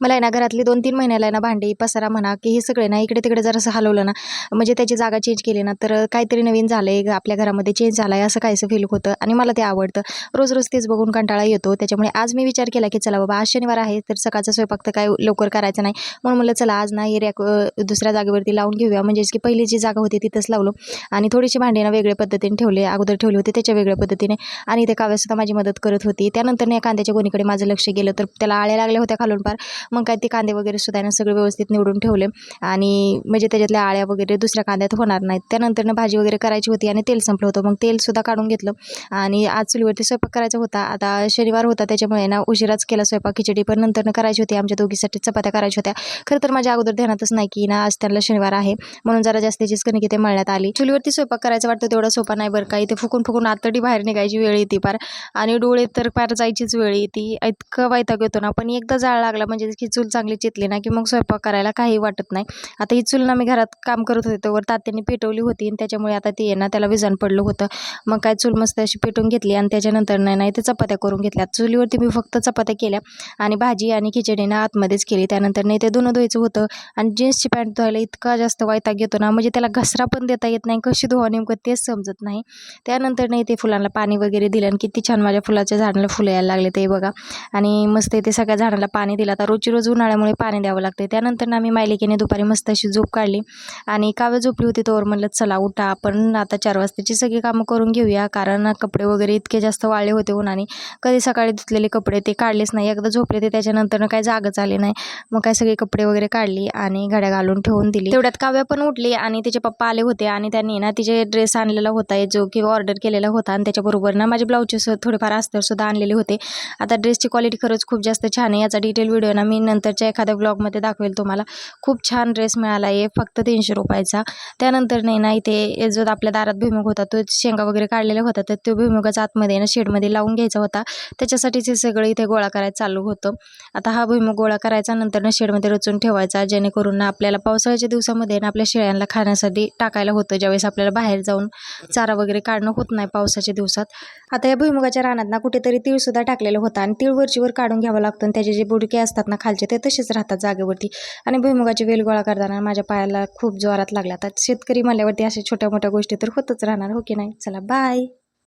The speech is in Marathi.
मला आहे ना घरातली 2-3 महिन्याला आहे ना भांडी, पसारा म्हणा, की हे सगळे ना इकडे-तिकडे जरासं हलवलं ना, म्हणजे त्याची जागा चेंज केली ना, तर काहीतरी नवीन झालंय आपल्या घरामध्ये, चेंज झालाय असं काहीसं फील होतं आणि मला ते आवडतं. रोज-रोज तेच बघून कंटाळा येतो. त्याच्यामुळे आज मी विचार केला, की चला बाबा आज शनिवार आहे, तर सकाळचा स्वयंपाक तर काय लवकर करायचा नाही. म्हणून म्हणलं चला आज ना दुसऱ्या जागेवरती लावून घेऊया. म्हणजेच की पहिली जी जागा होती तिथंच लावलो आणि थोडीशी भांडी ना वेगळ्या पद्धतीने ठेवले. अगोदर ठेवली होती त्याच्या वेगळ्या पद्धतीने आणि ते काव्यासुद्धा माझी मदत करत होती. त्यानंतर या कांद्याच्या गोणीकडे माझं लक्ष गेलं, तर त्याला आळ्या लागल्या होत्या खालून पार. मग काय ते कांदे वगैरे सुद्धा आहे ना सगळे व्यवस्थित निवडून ठेवले आणि म्हणजे त्याच्यातल्या आळ्या वगैरे दुसऱ्या कांद्यात होणार नाहीत. त्यानंतर भाजी वगैरे करायची होती आणि तेल संपलं होतं. मग तेलसुद्धा काढून घेतलं आणि आज चुलीवरती स्वयंपाक करायचा होता. आता शनिवार होता त्याच्यामुळे ना उशिराच केला स्वयंपाक. खिचडी पण नंतरनं करायची होती. आमच्या दोघीसाठी चपात्या करायच्या होत्या. खरं तर माझ्या अगोदर ध्यानातच नाही की ना आज त्यांना शनिवार आहे, म्हणून जरा जास्तीचीच कणिक इथे मळण्यात आली. चुलीवरती स्वयंपाक करायचं वाटतं तेवढा सोपा नाही बरं का. इथे फुकून आतडी बाहेर निघायची वेळ येते पार आणि डोळे तर पार जायचीच वेळ येते. इतकं वैताग येतो ना. पण एकदा जाळ लागला म्हणजे की चूल चांगली चितली ना, की मग स्वयंपाक करायला काही वाटत नाही. आता ही चूल ना मी घरात काम करत होते तोवर तात्यांनी पेटवली होती आणि त्याच्यामुळे आता ती आहे ना त्याला विझाण पडलं होतं. मग काय चूल मस्त अशी पेटवून घेतली आणि त्याच्यानंतर नाही ते चपात्या करून घेतल्या. चुलीवरती मी फक्त चपात्या केल्या आणि भाजी आणि खिचडी ना आतमध्येच केली. त्यानंतर नाही ते धुणं धुवायचं होतं आणि जीन्सची पॅन्ट धुवायला इतका जास्त वैताग येतो ना, म्हणजे त्याला घसरा पण देता येत नाही. कशी धुवा नेमकं तेच समजत नाही. त्यानंतर नाही ते फुलांना पाणी वगैरे दिलं आणि किती छान माझ्या फुलाच्या झाडाला फुलं यायला लागले ते बघा आणि मस्त इथे सगळ्या झाडाला पाणी दिलं. आता रोजची रोज उन्हाळ्यामुळे पाणी द्यावं लागते. त्यानंतर आम्ही मायलेकीने दुपारी मस्त अशी झोप काढली आणि काव्य झोपली होती तोवर म्हणलं चला उठा आपण आता 4 वाजताची सगळी कामं करून घेऊया, कारण कपडे वगैरे इतके जास्त वाळले होते उन्हाने. कधी सकाळी धुतलेले कपडे ते काढलेच नाही. एकदा झोपले ते त्याच्यानंतर काही जागच आली नाही. मग काय सगळे कपडे वगैरे काढली आणि घड्या घालून ठेवून दिली. तेवढ्यात काव्य पण उठली आणि तिचे पप्पा आले होते आणि त्यांनी ना तिचे ड्रेस आणलेला होता जो की ऑर्डर केलेला होता आणि त्याच्याबरोबर ना माझे ब्लाऊजचे थोडेफार अस्तर सुद्धा आणलेले होते. आता ड्रेसची क्वालिटी खरंच खूप जास्त छान आहे. याचा डिटेल व्हिडिओ ना मी नंतरच्या एखाद्या ब्लॉगमध्ये दाखवेल तुम्हाला. खूप छान ड्रेस मिळाला आहे फक्त 300 रुपयाचा. त्यानंतर नाही इथे जो आपल्या दारात भुईमूग होता तो शेंगा वगैरे काढलेला होता, तर तो भुईमुगाचा आतमध्ये ना शेडमध्ये लावून घ्यायचा होता. त्याच्यासाठीच हे सगळं इथे गोळा करायचं चालू होतं. आता हा भुईमूग गोळा करायचा नंतर ना शेडमध्ये रचून ठेवायचा, जेणेकरून ना आपल्याला पावसाळ्याच्या दिवसामध्ये ना आपल्या शेळ्यांना खाण्यासाठी टाकायला होतं, ज्यावेळेस आपल्याला बाहेर जाऊन चारा वगैरे काढणं होत नाही पावसाच्या दिवसात. आता या भुईमुगाच्या रानात ना कुठेतरी तीळसुद्धा टाकलेलं होतं आणि तीळ वरचीवर काढून घ्यावं लागतं आणि त्याचे जे बुडके असतात ना खालचे ते तसेच राहतात जागेवरती. आणि भुईमुगाची वेल गोळा करताना माझ्या पायाला खूप जोरात लागला. आता शेतकरी म्हणल्यावरती अशा छोट्या मोठ्या गोष्टी तर होतच राहणार, हो की नाही. चला बाय.